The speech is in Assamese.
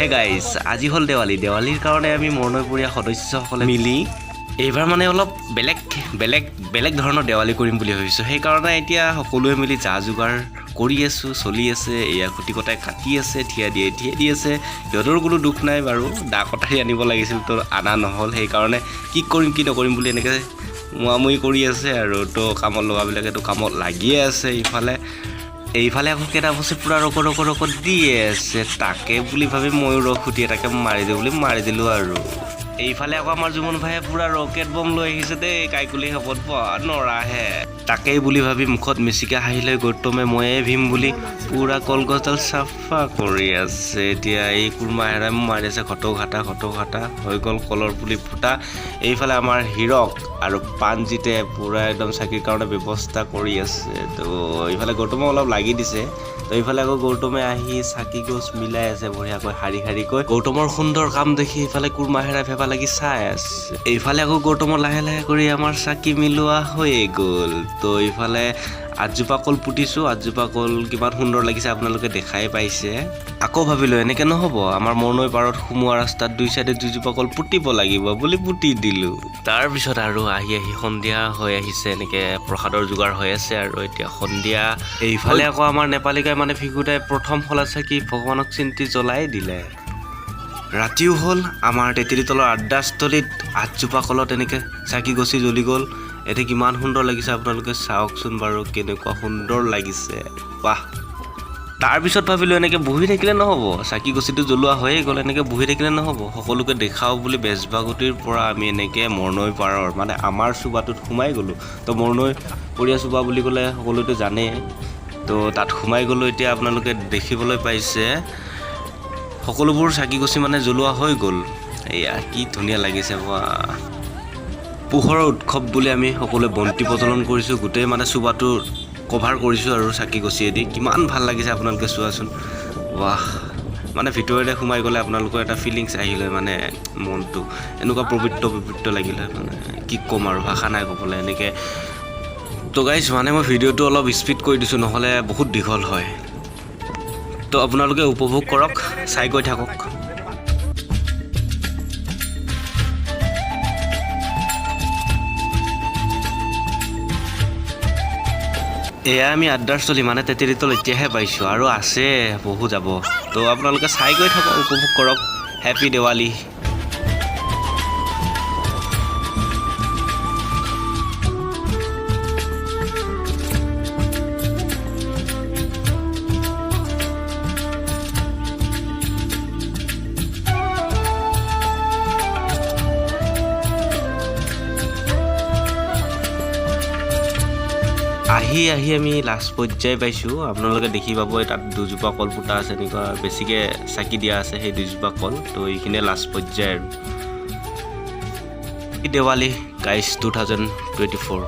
হে গাইজ, আজি হ'ল দেৱালীৰ কাৰণে আমি মৰনৈ পৰিয়া সদস্যসকলে মিলি এইবাৰ মানে অলপ বেলেগ ধৰণৰ দেৱালী কৰিম বুলি ভাবিছোঁ। সেইকাৰণে এতিয়া সকলোৱে মিলি যা যোগাৰ কৰি আছোঁ, চলি আছে। এয়া খুটি কটাই কাটি আছে, থিয়া দি আছে। সিহঁতৰ কোনো দুখ নাই বাৰু, দা কটাৰী আনিব লাগিছিল তো আনা নহ'ল। সেইকাৰণে কি কৰিম কি নকৰিম বুলি এনেকৈ মুৱামুই কৰি আছে আৰু তো কামত লগাবিলাকেতো কামত লাগিয়ে আছে। এইফালে আকৌ কেইটা বস্তু পূৰা ৰকত দিয়ে আছে। তাকে বুলি ভাবি ময়ো খুটি এটাকে মাৰি দিওঁ বুলি মাৰি দিলোঁ আৰু। এইফালে আকৌ আমাৰ জুমন ভাইয়ে পূৰা ৰকেট বম লৈ আহিছে দেই, কাইকুলি শপত নৰাহে। তাকেই বুলি ভাবি মুখত মিচিকে হাঁহি লৈ গৌতমে ময়ে ভীম বুলি পূৰা কলগছডাল চাফা কৰি আছে। এতিয়া এই কুৰমা হেৰাই মাৰি আছে ঘটো ঘাটা হৈ গ'ল কলৰ পুলি ফুটা। এইফালে আমাৰ হীৰক আৰু পাণজিতে পূৰা একদম চাকিৰ কাৰণে ব্যৱস্থা কৰি আছে। তো এইফালে গৌতমে অলপ লাগি দিছে। তো এইফালে আকৌ গৌতমে আহি চাকি গছ মিলাই আছে বঢ়িয়াকৈ শাৰীকৈ। গৌতমৰ সুন্দৰ কাম দেখি এইফালে কুৰমা হেৰাই ভেবা লাগি চাই আছে। এইফালে আকৌ গৌতমৰ লাহে কৰি আমাৰ চাকি মিলোৱা হৈয়ে গ'ল। তো এইফালে আঠজোপা কল পুতিছোঁ। আঠজোপা কল কিমান সুন্দৰ লাগিছে আপোনালোকে দেখাই পাইছে। আকৌ ভাবিলোঁ এনেকৈ নহ'ব, আমাৰ মৰনৈ পাৰত সোমোৱা ৰাস্তাত দুই চাইডে দুজোপা কল পুতিব লাগিব বুলি পুতি দিলোঁ। তাৰপিছত আৰু আহি সন্ধিয়া হৈ আহিছে, এনেকৈ প্ৰসাদৰ যোগাৰ হৈ আছে আৰু এতিয়া সন্ধিয়া। এইফালে আকৌ আমাৰ নেপালীকাই মানে ফিকুদাই প্ৰথম শলা চাকি ভগৱানক চিন্তি জ্বলাই দিলে। ৰাতিও হ'ল। আমাৰ তেতেলী তলৰ আড্ডাস্থলীত আঠজোপা কলত এনেকৈ চাকি গছি জ্বলি গ'ল। এতিয়া কিমান সুন্দৰ লাগিছে আপোনালোকে চাওকচোন বাৰু, কেনেকুৱা সুন্দৰ লাগিছে, বাহ। তাৰপিছত ভাবিলোঁ এনেকৈ বহি থাকিলে নহ'ব, চাকি গছিটো জ্বলোৱা হৈয়ে গ'ল, এনেকৈ বহি থাকিলে নহ'ব, সকলোকে দেখাওঁ বুলি বেজবাগুটিৰ পৰা আমি এনেকৈ মৰনৈ পাৰৰ মানে আমাৰ চুবাটোত সোমাই গ'লোঁ। তো মৰনৈ পৰিয়া চুবা বুলি ক'লে সকলোতে জানেই। তো তাত সোমাই গ'লোঁ। এতিয়া আপোনালোকে দেখিবলৈ পাইছে সকলোবোৰ চাকি গছি মানে জ্বলোৱা হৈ গ'ল। এয়া কি ধুনীয়া লাগিছে, পোহৰৰ উৎসৱ বুলি আমি সকলোৱে বন্তি প্ৰজ্বলন কৰিছোঁ। গোটেই মানে চুবাটো কভাৰ কৰিছোঁ আৰু চাকি গছিয়েদি। কিমান ভাল লাগিছে আপোনালোকে চোৱাচোন, ৱাহ। মানে ভিতৰতে সোমাই গ'লে আপোনালোকৰ এটা ফিলিংছ আহিলে, মানে মনটো এনেকুৱা পবিত্ৰ লাগিলে, মানে কি ক'ম আৰু, ভাষা নাই ক'বলৈ এনেকৈ। তো গাইজ, মানে মই ভিডিঅ'টো অলপ স্পীড কৰি দিছোঁ, নহ'লে বহুত দীঘল হয়। তো আপোনালোকে উপভোগ কৰক, চাই গৈ থাকক। এয়া আমি আড্ডাৰস্থলী মানে তেতেলী তল এতিয়াহে পাইছোঁ, আৰু আছে বহু যাব। তো আপোনালোকে চাই গৈ থাকক, উপভোগ কৰক। হেপী দেৱালী। আহি আমি লাষ্ট পৰ্যায় পাইছোঁ। আপোনালোকে দেখি পাব তাত দুজোপা কল ফুটা আছে, এনেকুৱা বেছিকৈ চাকি দিয়া আছে সেই দুজোপা কল। তো এইখিনিয়ে লাষ্ট পৰ্যায় আৰু দেৱালী গাইজ 2024।